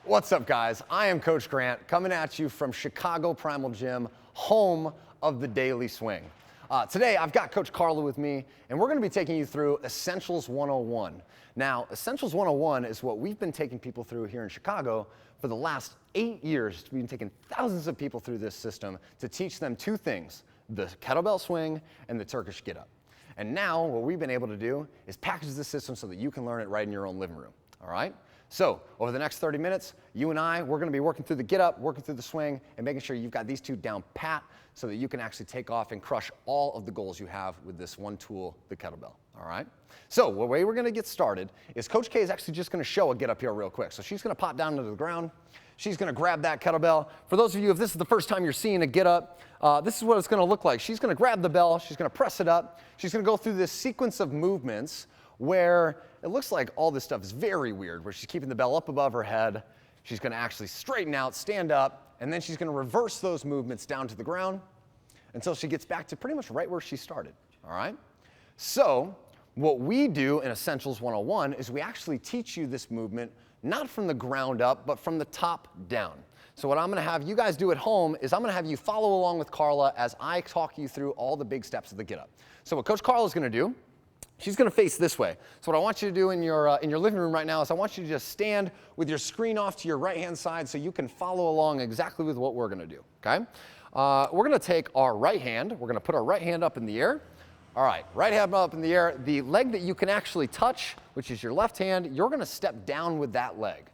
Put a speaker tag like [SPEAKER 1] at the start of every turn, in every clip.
[SPEAKER 1] What's up, guys? I am Coach Grant, coming at you from Chicago Primal Gym, home of the Daily Swing. Today, I've got Coach Carla with me, and we're gonna be taking you through Essentials 101. Now, Essentials 101 is what we've been taking people through here in Chicago for the last 8 years. We've been taking thousands of people through this system to teach them two things, the kettlebell swing and the Turkish get up. And now, what we've been able to do is package the system so that you can learn it right in your own living room, all right? So, over the next 30 minutes, you and I, we're gonna be working through the get up, working through the swing, and making sure you've got these two down pat so that you can actually take off and crush all of the goals you have with this one tool, the kettlebell, all right? So, the way we're gonna get started is Coach K is actually just gonna show a get up here real quick. So she's gonna pop down into the ground. She's gonna grab that kettlebell. For those of you, if this is the first time you're seeing a get up, this is what it's gonna look like. She's gonna grab the bell, she's gonna press it up, she's gonna go through this sequence of movements where it looks like all this stuff is very weird, where she's keeping the bell up above her head. She's gonna actually straighten out, stand up, and then she's gonna reverse those movements down to the ground until she gets back to pretty much right where she started, all right? So, what we do in Essentials 101 is we actually teach you this movement not from the ground up, but from the top down. So what I'm gonna have you guys do at home is I'm gonna have you follow along with Carla as I talk you through all the big steps of the get up. So what Coach Carla's gonna do, she's gonna face this way. So what I want you to do in your living room right now is I want you to just stand with your screen off to your right-hand side so you can follow along exactly with what we're gonna do, okay? We're gonna take our right hand, we're gonna put our right hand up in the air. All right, right hand up in the air. The leg that you can actually touch, which is your left hand, you're gonna step down with that leg.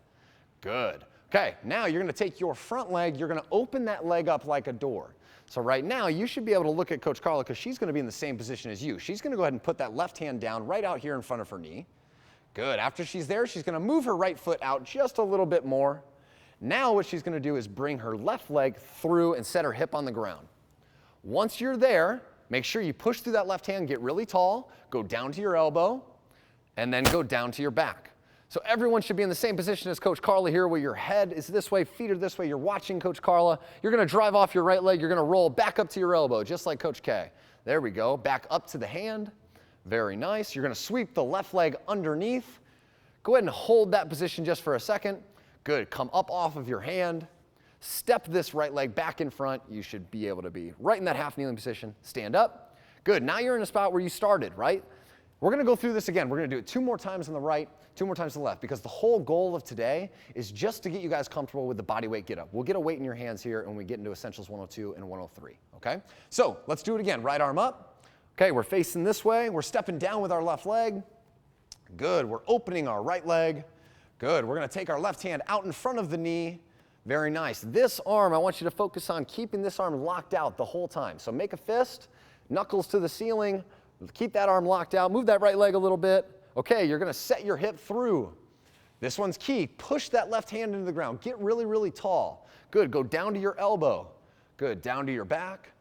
[SPEAKER 1] Good. Okay, now you're gonna take your front leg, you're gonna open that leg up like a door. So right now, you should be able to look at Coach Carla because she's gonna be in the same position as you. She's gonna go ahead and put that left hand down right out here in front of her knee. Good, after she's there, she's gonna move her right foot out just a little bit more. Now what she's gonna do is bring her left leg through and set her hip on the ground. Once you're there, make sure you push through that left hand, get really tall, go down to your elbow, and then go down to your back. So everyone should be in the same position as Coach Carla here, where your head is this way, feet are this way, you're watching Coach Carla. You're gonna drive off your right leg, you're gonna roll back up to your elbow, just like Coach K. There we go, back up to the hand. Very nice. You're gonna sweep the left leg underneath. Go ahead and hold that position just for a second. Good, come up off of your hand. Step this right leg back in front. You should be able to be right in that half kneeling position. Stand up. Good, now you're in a spot where you started, right? We're gonna go through this again. We're gonna do it 2 more times on the right, 2 more times to the left, because the whole goal of today is just to get you guys comfortable with the bodyweight get up. We'll get a weight in your hands here and we get into Essentials 102 and 103, okay? So let's do it again. Right arm up. Okay, we're facing this way. We're stepping down with our left leg. Good, we're opening our right leg. Good, we're gonna take our left hand out in front of the knee. Very nice. This arm, I want you to focus on keeping this arm locked out the whole time. So make a fist, knuckles to the ceiling, keep that arm locked out, move that right leg a little bit. Okay, you're gonna set your hip through. This one's key. Push that left hand into the ground. Get really, really tall. Good, go down to your elbow. Good, down to your back.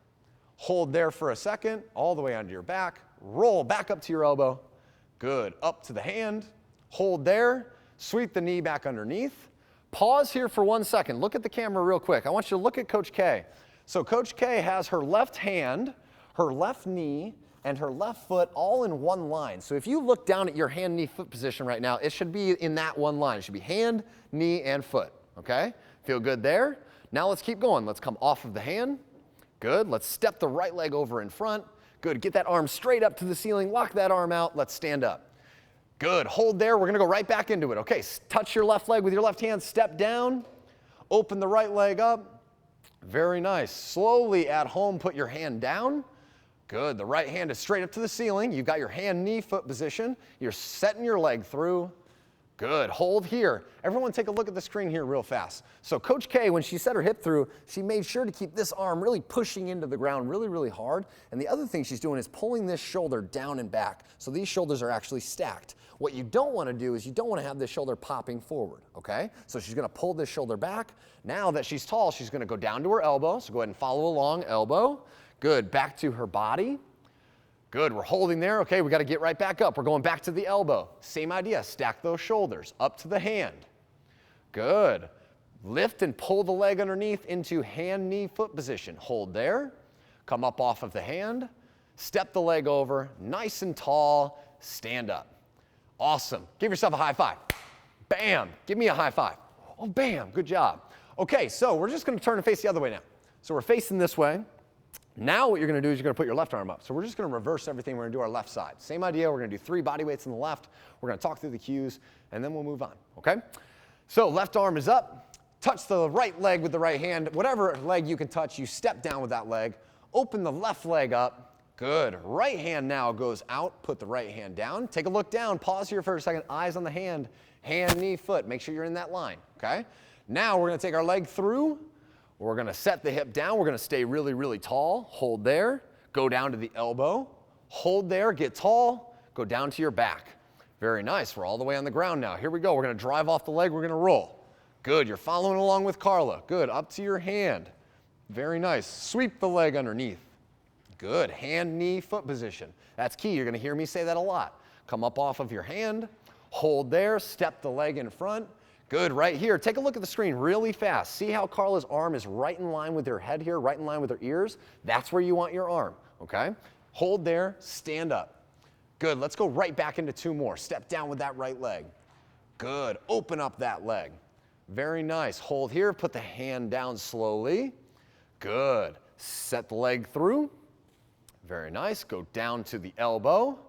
[SPEAKER 1] Hold there for a second, all the way onto your back. Roll back up to your elbow. Good, up to the hand. Hold there, sweep the knee back underneath. Pause here for 1 second. Look at the camera real quick. I want you to look at Coach K. So Coach K has her left hand, her left knee, and her left foot all in one line. So if you look down at your hand, knee, foot position right now, it should be in that one line. It should be hand, knee, and foot, okay? Feel good there? Now let's keep going. Let's come off of the hand. Good. Let's step the right leg over in front. Good. Get that arm straight up to the ceiling. Lock that arm out. Let's stand up. Good, hold there, we're gonna go right back into it. Okay, touch your left leg with your left hand, step down, open the right leg up. Very nice. Slowly at home, put your hand down. Good, the right hand is straight up to the ceiling. You've got your hand, knee, foot position. You're setting your leg through. Good, hold here. Everyone take a look at the screen here real fast. So Coach K, when she set her hip through, she made sure to keep this arm really pushing into the ground really, really hard. And the other thing she's doing is pulling this shoulder down and back. So these shoulders are actually stacked. What you don't want to do is you don't want to have this shoulder popping forward, okay? So she's going to pull this shoulder back. Now that she's tall, she's going to go down to her elbow. So go ahead and follow along, elbow. Good, back to her body. Good, we're holding there. Okay, we got to get right back up. We're going back to the elbow. Same idea, stack those shoulders up to the hand. Good. Lift and pull the leg underneath into hand, knee, foot position. Hold there. Come up off of the hand. Step the leg over, nice and tall. Stand up. Awesome. Give yourself a high five. Bam. Give me a high five. Oh, bam, good job. Okay, so we're just gonna turn and face the other way now. So we're facing this way. Now what you're gonna do is you're gonna put your left arm up. So we're just gonna reverse everything. We're gonna do our left side. Same idea, we're gonna do 3 body weights on the left. We're gonna talk through the cues, and then we'll move on, okay? So left arm is up. Touch the right leg with the right hand. Whatever leg you can touch, you step down with that leg. Open the left leg up. Good. Right hand now goes out. Put the right hand down. Take a look down. Pause here for a second. Eyes on the hand. Hand, knee, foot. Make sure you're in that line, okay? Now we're going to take our leg through. We're going to set the hip down. We're going to stay really, really tall. Hold there. Go down to the elbow. Hold there. Get tall. Go down to your back. Very nice. We're all the way on the ground now. Here we go. We're going to drive off the leg. We're going to roll. Good, you're following along with Carla. Good, up to your hand. Very nice. Sweep the leg underneath. Good, hand, knee, foot position. That's key, you're gonna hear me say that a lot. Come up off of your hand, hold there, step the leg in front. Good, right here. Take a look at the screen really fast. See how Carla's arm is right in line with her head here, right in line with her ears? That's where you want your arm, okay? Hold there, stand up. Good, let's go right back into 2 more. Step down with that right leg. Good, open up that leg. Very nice. Hold here, put the hand down slowly. Good. Set the leg through. Very nice. Go down to the elbow,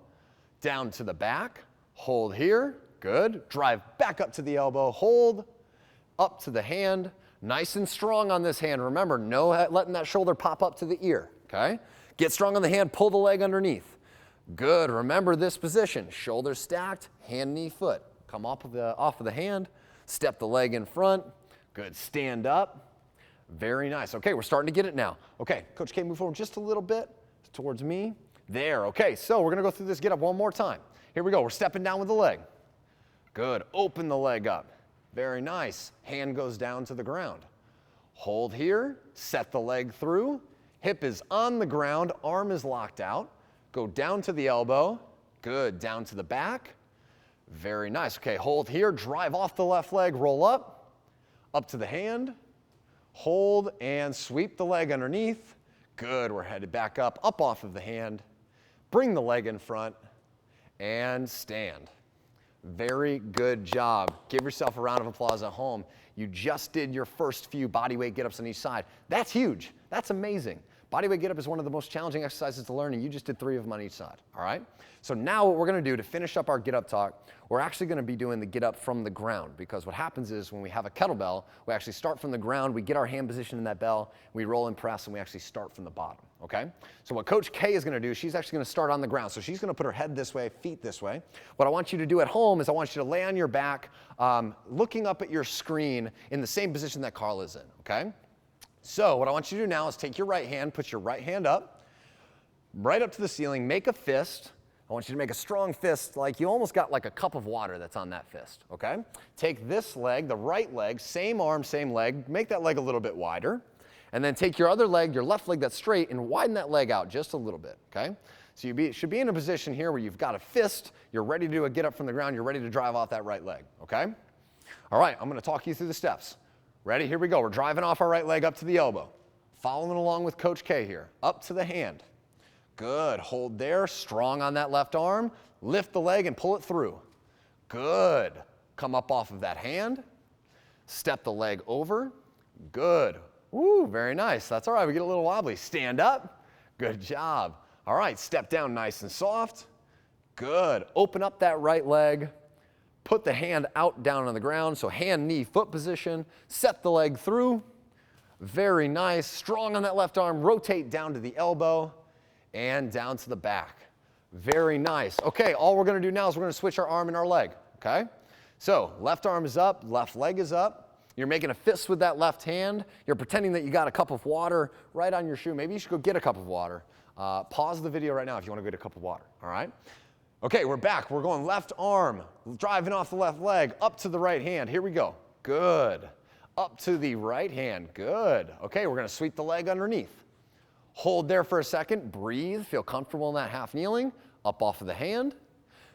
[SPEAKER 1] down to the back. Hold here. Good. Drive back up to the elbow. Hold up to the hand. Nice and strong on this hand. Remember, no letting that shoulder pop up to the ear, okay? Get strong on the hand. Pull the leg underneath. Good. Remember this position. Shoulders stacked, hand, knee, foot. Come off of the hand. Step the leg in front. Good, stand up. Very nice. Okay, we're starting to get it now. Okay, Coach K, move forward just a little bit towards me. There, okay, so we're gonna go through this get up one more time. Here we go, we're stepping down with the leg. Good, open the leg up. Very nice. Hand goes down to the ground. Hold here, set the leg through. Hip is on the ground, arm is locked out. Go down to the elbow. Good, down to the back. Very nice. Okay, hold here, drive off the left leg, roll up to the hand, hold and sweep the leg underneath. Good, we're headed back up off of the hand. Bring the leg in front and stand. Very good job. Give yourself a round of applause at home. You just did your first few bodyweight get-ups on each side. That's huge. That's amazing. Bodyweight get-up is one of the most challenging exercises to learn, and you just did 3 of them on each side, all right? So now what we're gonna do to finish up our get-up talk, we're actually gonna be doing the get-up from the ground, because what happens is when we have a kettlebell, we actually start from the ground, we get our hand position in that bell, we roll and press, and we actually start from the bottom, okay? So what Coach K is gonna do, she's actually gonna start on the ground. So she's gonna put her head this way, feet this way. What I want you to do at home is I want you to lay on your back, looking up at your screen in the same position that Carla's in, okay? So what I want you to do now is take your right hand, put your right hand up, right up to the ceiling, make a fist. I want you to make a strong fist, like you almost got like a cup of water that's on that fist, okay? Take this leg, the right leg, same arm, same leg, make that leg a little bit wider, and then take your other leg, your left leg that's straight, and widen that leg out just a little bit, okay? So you should be in a position here where you've got a fist, you're ready to do a get up from the ground, you're ready to drive off that right leg, okay? All right, I'm gonna talk you through the steps. Ready? Here we go. We're driving off our right leg up to the elbow. Following along with Coach K here. Up to the hand. Good. Hold there. Strong on that left arm. Lift the leg and pull it through. Good. Come up off of that hand. Step the leg over. Good. Woo, very nice. That's all right. We get a little wobbly. Stand up. Good job. All right. Step down nice and soft. Good. Open up that right leg. Put the hand out down on the ground, so hand, knee, foot position. Set the leg through. Very nice. Strong on that left arm. Rotate down to the elbow and down to the back. Very nice. Okay, all we're gonna do now is we're gonna switch our arm and our leg, okay? So left arm is up, left leg is up. You're making a fist with that left hand. You're pretending that you got a cup of water right on your shoe. Maybe you should go get a cup of water. Pause the video right now if you wanna go get a cup of water, all right? Okay, we're back. We're going left arm, driving off the left leg, up to the right hand. Here we go. Good. Up to the right hand. Good. Okay, we're going to sweep the leg underneath. Hold there for a second. Breathe. Feel comfortable in that half kneeling. Up off of the hand.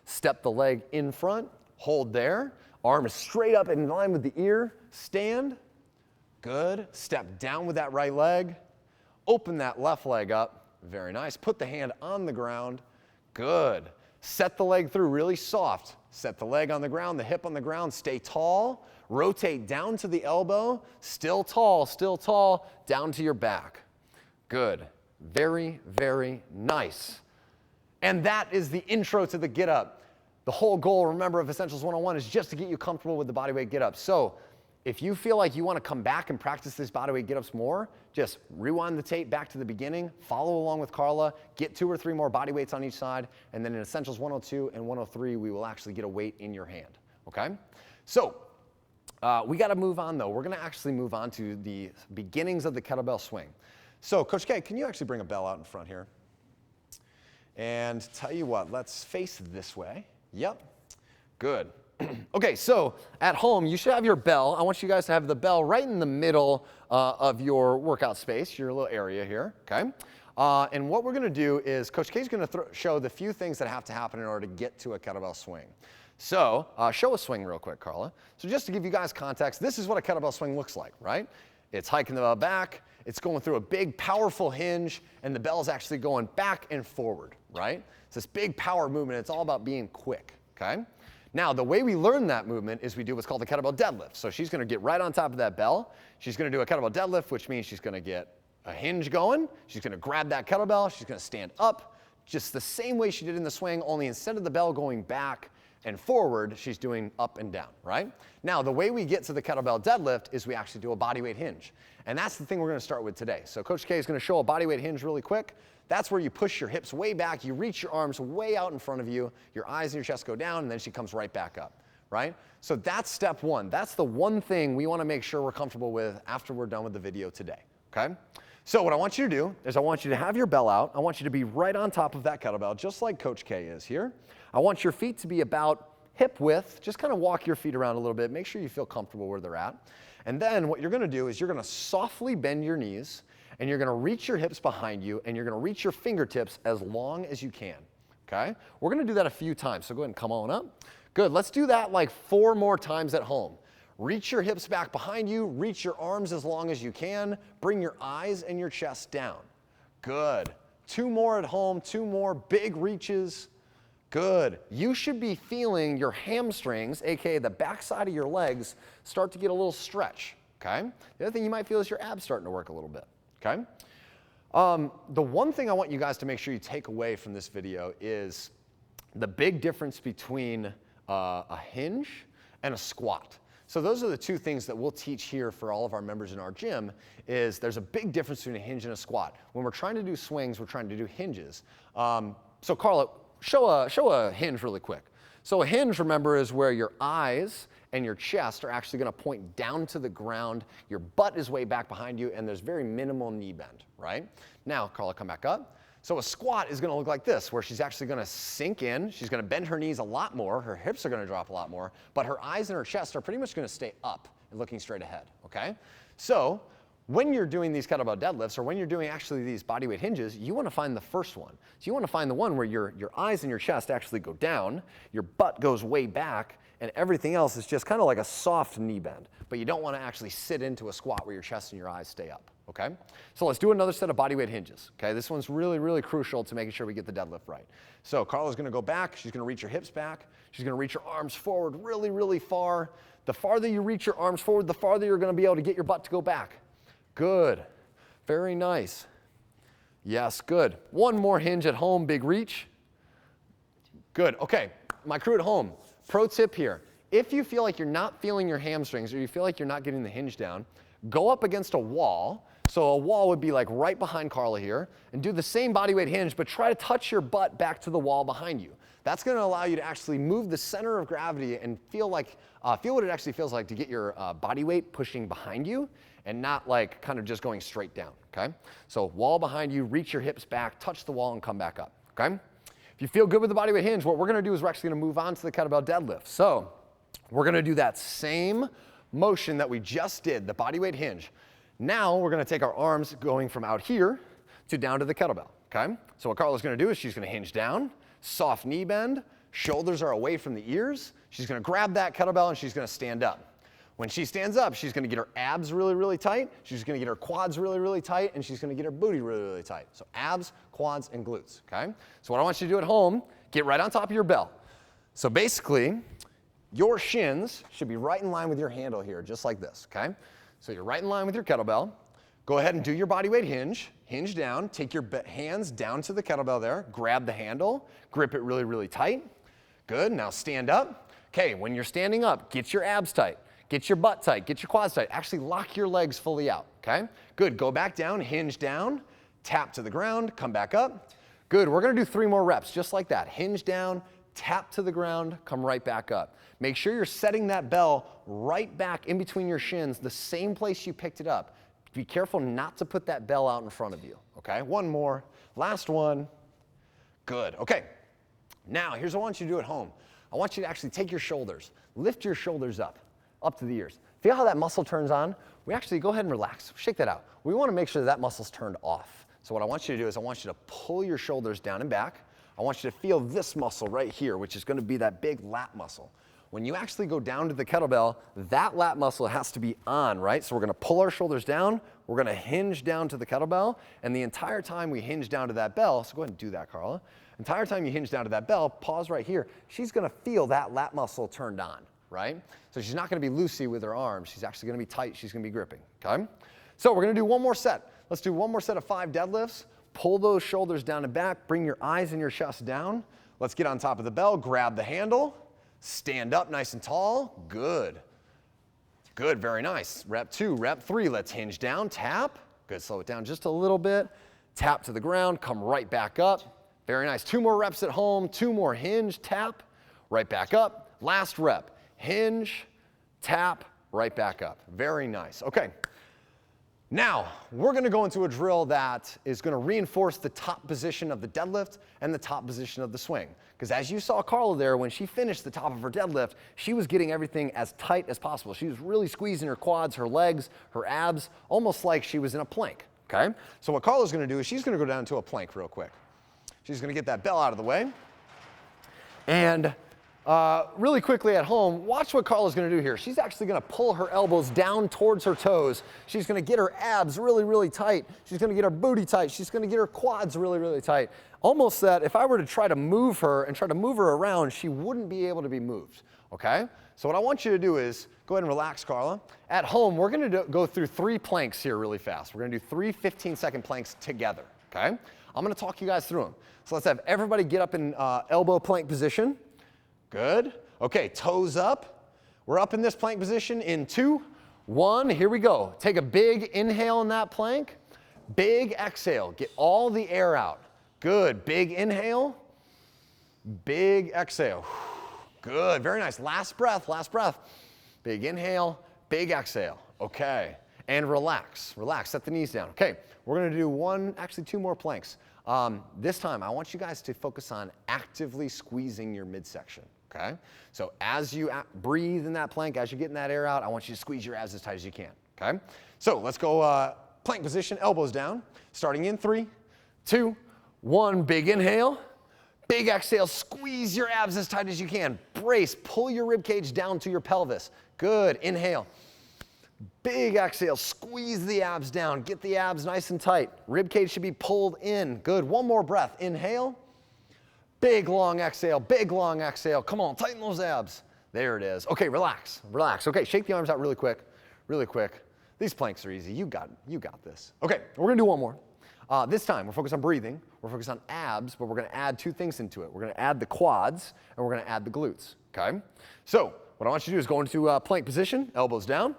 [SPEAKER 1] Step the leg in front. Hold there. Arm is straight up in line with the ear. Stand. Good. Step down with that right leg. Open that left leg up. Very nice. Put the hand on the ground. Good. Set the leg through really soft. Set the leg on the ground, the hip on the ground, stay tall. Rotate down to the elbow, still tall, down to your back. Good. Very, very nice. And that is the intro to the get up. The whole goal, remember, of Essentials 101 is just to get you comfortable with the bodyweight get up. So if you feel like you want to come back and practice these bodyweight get ups more, just rewind the tape back to the beginning, follow along with Carla, get 2 or 3 more body weights on each side, and then in Essentials 102 and 103, we will actually get a weight in your hand, okay? So we got to move on, though. We're going to actually move on to the beginnings of the kettlebell swing. So Coach K, can you actually bring a bell out in front here? And tell you what, let's face this way. Yep, good. Okay, so at home, you should have your bell. I want you guys to have the bell right in the middle of your workout space, your little area here, okay? And what we're gonna do is Coach K's gonna show the few things that have to happen in order to get to a kettlebell swing. So show a swing real quick, Carla. So just to give you guys context, this is what a kettlebell swing looks like, right? It's hiking the bell back, it's going through a big, powerful hinge, and the bell's actually going back and forward, right? It's this big power movement. It's all about being quick, okay? Now, the way we learn that movement is we do what's called the kettlebell deadlift. So she's gonna get right on top of that bell. She's gonna do a kettlebell deadlift, which means she's gonna get a hinge going. She's gonna grab that kettlebell. She's gonna stand up, just the same way she did in the swing, only instead of the bell going back and forward, she's doing up and down, right? Now, the way we get to the kettlebell deadlift is we actually do a bodyweight hinge. And that's the thing we're gonna start with today. So Coach K is gonna show a bodyweight hinge really quick. That's where you push your hips way back, you reach your arms way out in front of you, your eyes and your chest go down, and then she comes right back up, right? So that's step one. That's the one thing we wanna make sure we're comfortable with after we're done with the video today, okay? So what I want you to do is I want you to have your bell out. I want you to be right on top of that kettlebell, just like Coach K is here. I want your feet to be about hip width. Just kind of walk your feet around a little bit. Make sure you feel comfortable where they're at. And then what you're gonna do is you're gonna softly bend your knees, and you're gonna reach your hips behind you, and you're gonna reach your fingertips as long as you can, okay? We're gonna do that a few times, so go ahead and come on up. Good, let's do that like 4 more times at home. Reach your hips back behind you, reach your arms as long as you can, bring your eyes and your chest down. Good, 2 more at home, 2 more, big reaches. Good, you should be feeling your hamstrings, AKA the backside of your legs, start to get a little stretch, okay? The other thing you might feel is your abs starting to work a little bit. Okay? The one thing I want you guys to make sure you take away from this video is the big difference between a hinge and a squat. So those are the 2 things that we'll teach here for all of our members in our gym is there's a big difference between a hinge and a squat. When we're trying to do swings, we're trying to do hinges. So Carla, show a hinge really quick. So a hinge, remember, is where your eyes and your chest are actually gonna point down to the ground. Your butt is way back behind you, and there's very minimal knee bend, right? Now, Carla, come back up. So a squat is gonna look like this, where she's actually gonna sink in. She's gonna bend her knees a lot more. Her hips are gonna drop a lot more, but her eyes and her chest are pretty much gonna stay up and looking straight ahead, okay? So when you're doing these kettlebell deadlifts, or when you're doing actually these bodyweight hinges, you wanna find the first one. So you wanna find the one where your eyes and your chest actually go down, your butt goes way back, and everything else is just kind of like a soft knee bend. But you don't wanna actually sit into a squat where your chest and your eyes stay up, okay? So let's do another set of bodyweight hinges, okay? This one's really, really crucial to making sure we get the deadlift right. So Carla's gonna go back, she's gonna reach her hips back, she's gonna reach her arms forward really, really far. The farther you reach your arms forward, the farther you're gonna be able to get your butt to go back. Good, very nice. Yes, good. One more hinge at home, big reach. Good, okay, my crew at home, pro tip here. If you feel like you're not feeling your hamstrings or you feel like you're not getting the hinge down, go up against a wall. So a wall would be like right behind Carla here, and do the same bodyweight hinge, but try to touch your butt back to the wall behind you. That's gonna allow you to actually move the center of gravity and feel what it actually feels like to get your body weight pushing behind you and not like kind of just going straight down, okay? So wall behind you, reach your hips back, touch the wall and come back up, okay? If you feel good with the bodyweight hinge, what we're gonna do is we're actually gonna move on to the kettlebell deadlift. So we're gonna do that same motion that we just did, the bodyweight hinge. Now we're gonna take our arms going from out here to down to the kettlebell, okay? So what Carla's gonna do is she's gonna hinge down, soft knee bend, shoulders are away from the ears. She's gonna grab that kettlebell and she's gonna stand up. When she stands up, she's gonna get her abs really, really tight. She's gonna get her quads really, really tight, and she's gonna get her booty really, really tight. So abs, quads, and glutes, okay? So what I want you to do at home, get right on top of your bell. So basically, your shins should be right in line with your handle here, just like this, okay? So you're right in line with your kettlebell. Go ahead and do your bodyweight hinge. Hinge down, take your hands down to the kettlebell there, grab the handle, grip it really, really tight. Good, now stand up. Okay, when you're standing up, get your abs tight, get your butt tight, get your quads tight. Actually lock your legs fully out, okay? Good, go back down, hinge down, tap to the ground, come back up. Good, we're gonna do 3 more reps, just like that. Hinge down, tap to the ground, come right back up. Make sure you're setting that bell right back in between your shins, the same place you picked it up. Be careful not to put that bell out in front of you, okay? 1 more, last one. Good, okay. Now, here's what I want you to do at home. I want you to actually take your shoulders, lift your shoulders up to the ears. Feel how that muscle turns on? We actually, go ahead and relax, shake that out. We wanna make sure that muscle's turned off. So what I want you to do is I want you to pull your shoulders down and back. I want you to feel this muscle right here, which is gonna be that big lat muscle. When you actually go down to the kettlebell, that lat muscle has to be on, right? So we're gonna pull our shoulders down, we're gonna hinge down to the kettlebell, and the entire time we hinge down to that bell, so go ahead and do that, Carla. Entire time you hinge down to that bell, pause right here, she's gonna feel that lat muscle turned on, right? So she's not gonna be loosey with her arms, she's actually gonna be tight, she's gonna be gripping, okay? So we're gonna do 1 more set. Let's do 1 more set of 5 deadlifts. Pull those shoulders down and back, bring your eyes and your chest down. Let's get on top of the bell, grab the handle, stand up nice and tall, good. Good, very nice. Rep 2, rep 3, let's hinge down, tap. Good, slow it down just a little bit. Tap to the ground, come right back up. Very nice, 2 more reps at home, 2 more hinge, tap, right back up. Last rep, hinge, tap, right back up. Very nice, okay. Now, we're gonna go into a drill that is gonna reinforce the top position of the deadlift and the top position of the swing. Because as you saw Carla there, when she finished the top of her deadlift, she was getting everything as tight as possible. She was really squeezing her quads, her legs, her abs, almost like she was in a plank, okay? So what Carla's gonna do is she's gonna go down to a plank real quick. She's gonna get that bell out of the way. And really quickly at home, watch what Carla's gonna do here. She's actually gonna pull her elbows down towards her toes. She's gonna get her abs really, really tight. She's gonna get her booty tight. She's gonna get her quads really, really tight. Almost that if I were to try to move her and try to move her around, she wouldn't be able to be moved, okay? So what I want you to do is, go ahead and relax, Carla. At home, we're gonna go through 3 planks here really fast. We're gonna do 3 15-second planks together, okay? I'm gonna talk you guys through them. So let's have everybody get up in elbow plank position. Good. Okay, toes up. We're up in this plank position in 2, 1, here we go. Take a big inhale in that plank. Big exhale, get all the air out. Good, big inhale. Big exhale. Good, very nice. Last breath, last breath. Big inhale, big exhale. Okay, and relax, relax, set the knees down. Okay, we're gonna do 2 more planks. This time, I want you guys to focus on actively squeezing your midsection. Okay? So as you breathe in that plank, as you're getting that air out, I want you to squeeze your abs as tight as you can. Okay? So let's go plank position, elbows down. Starting in 3, 2, 1, big inhale. Big exhale, squeeze your abs as tight as you can. Brace, pull your rib cage down to your pelvis. Good, inhale. Big exhale, squeeze the abs down. Get the abs nice and tight. Rib cage should be pulled in. Good, 1 more breath. Inhale. Big long exhale, big long exhale. Come on, tighten those abs. There it is. Okay, relax, relax. Okay, shake the arms out really quick, really quick. These planks are easy, you got this. Okay, we're gonna do 1 more. This time, we're focused on breathing, we're focused on abs, but we're gonna add 2 things into it. We're gonna add the quads, and we're gonna add the glutes, okay? So, what I want you to do is go into plank position, elbows down.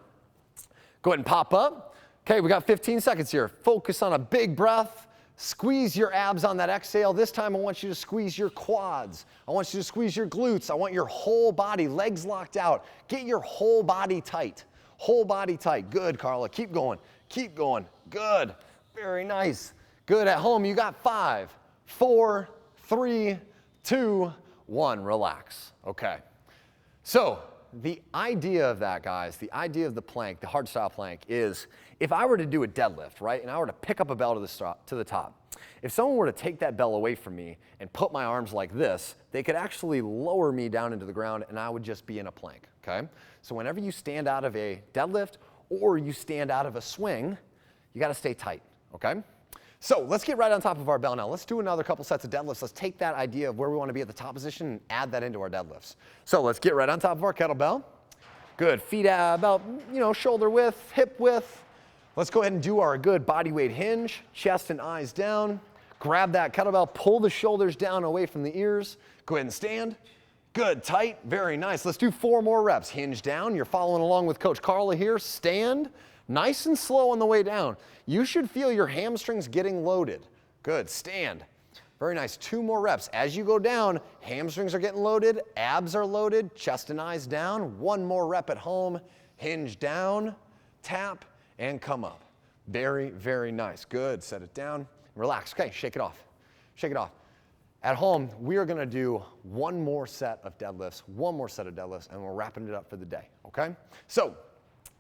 [SPEAKER 1] Go ahead and pop up. Okay, we got 15 seconds here. Focus on a big breath. Squeeze your abs on that exhale. This time I want you to squeeze your quads. I want you to squeeze your glutes. I want your whole body, legs locked out. Get your whole body tight. Whole body tight. Good, Carla. Keep going. Keep going. Good. Very nice. Good. At home, you got 5, 4, 3, 2, 1. Relax. Okay. So, the idea of that, guys, the idea of the plank, the hardstyle plank, is if I were to do a deadlift, right, and I were to pick up a bell to the top, if someone were to take that bell away from me and put my arms like this, they could actually lower me down into the ground and I would just be in a plank, okay? So whenever you stand out of a deadlift or you stand out of a swing, you gotta stay tight, okay? So let's get right on top of our bell now. Let's do another couple sets of deadlifts. Let's take that idea of where we want to be at the top position and add that into our deadlifts. So let's get right on top of our kettlebell. Good, feet about, shoulder width, hip width. Let's go ahead and do our good body weight hinge, chest and eyes down. Grab that kettlebell, pull the shoulders down away from the ears. Go ahead and stand. Good, tight, very nice. Let's do 4 more reps. Hinge down, you're following along with Coach Carla here. Stand, nice and slow on the way down. You should feel your hamstrings getting loaded. Good, stand. Very nice, 2 more reps. As you go down, hamstrings are getting loaded, abs are loaded, chest and eyes down. 1 more rep at home, hinge down, tap, and come up. Very, very nice. Good, set it down, relax. Okay, shake it off, shake it off. At home, we are gonna do 1 more set of deadlifts, and we're wrapping it up for the day, okay? So,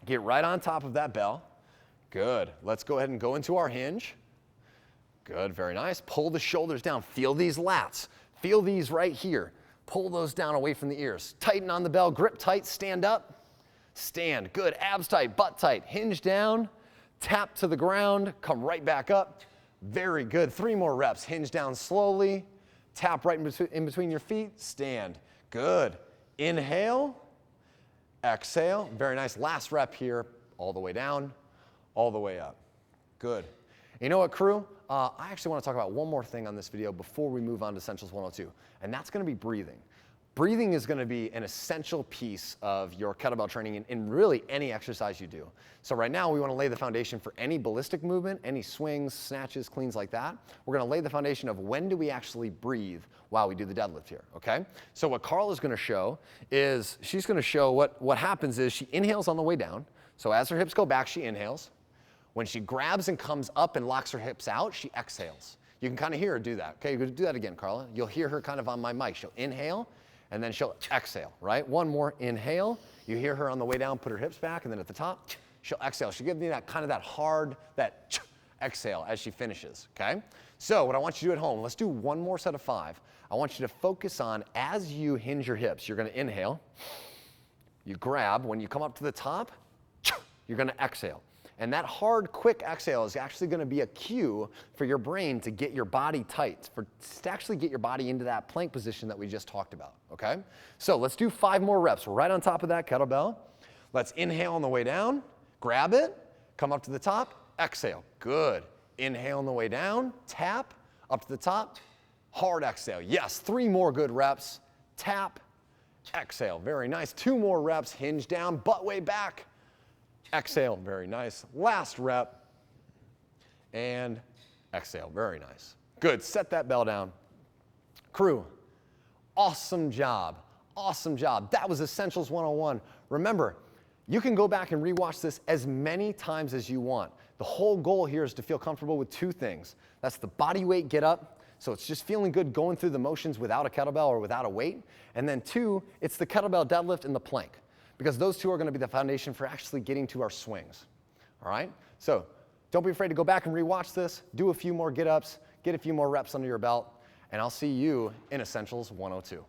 [SPEAKER 1] get right on top of that bell. Good, let's go ahead and go into our hinge. Good, very nice. Pull the shoulders down. Feel these lats. Feel these right here. Pull those down away from the ears. Tighten on the bell, grip tight, stand up. Stand, good, abs tight, butt tight. Hinge down, tap to the ground, come right back up. Very good, 3 more reps. Hinge down slowly, tap right in between your feet, stand. Good, inhale, exhale. Very nice, last rep here, all the way down, all the way up. Good. You know what, crew? I actually want to talk about one more thing on this video before we move on to Essentials 102, and that's going to be breathing. Breathing is going to be an essential piece of your kettlebell training in really any exercise you do. So right now we want to lay the foundation for any ballistic movement, any swings, snatches, cleans like that. We're going to lay the foundation of when do we actually breathe while we do the deadlift here, okay? So what Carla's going to show is she's going to show what happens is she inhales on the way down. So as her hips go back, she inhales. When she grabs and comes up and locks her hips out, she exhales. You can kind of hear her do that. Okay, do that again, Carla. You'll hear her kind of on my mic. She'll inhale, and then she'll exhale, right? 1 more, inhale. You hear her on the way down, put her hips back, and then at the top, she'll exhale. She'll give me that kind of that hard, that exhale as she finishes, okay? So what I want you to do at home, let's do 1 more set of 5. I want you to focus on, as you hinge your hips, you're gonna inhale, you grab, when you come up to the top, you're gonna exhale. And that hard, quick exhale is actually going to be a cue for your brain to get your body tight, to actually get your body into that plank position that we just talked about, okay? So let's do 5 more reps. We're right on top of that kettlebell. Let's inhale on the way down, grab it, come up to the top, exhale. Good. Inhale on the way down, tap, up to the top, hard exhale. Yes, 3 more good reps, tap, exhale. Very nice. 2 more reps, hinge down, butt way back. Exhale, very nice. Last rep, and exhale, very nice. Good, set that bell down. Crew, awesome job, awesome job. That was Essentials 101. Remember, you can go back and rewatch this as many times as you want. The whole goal here is to feel comfortable with 2 things. That's the body weight get up, so it's just feeling good going through the motions without a kettlebell or without a weight. And then 2, it's the kettlebell deadlift and the plank, because those 2 are going to be the foundation for actually getting to our swings, all right? So don't be afraid to go back and rewatch this, do a few more get-ups, get a few more reps under your belt, and I'll see you in Essentials 102.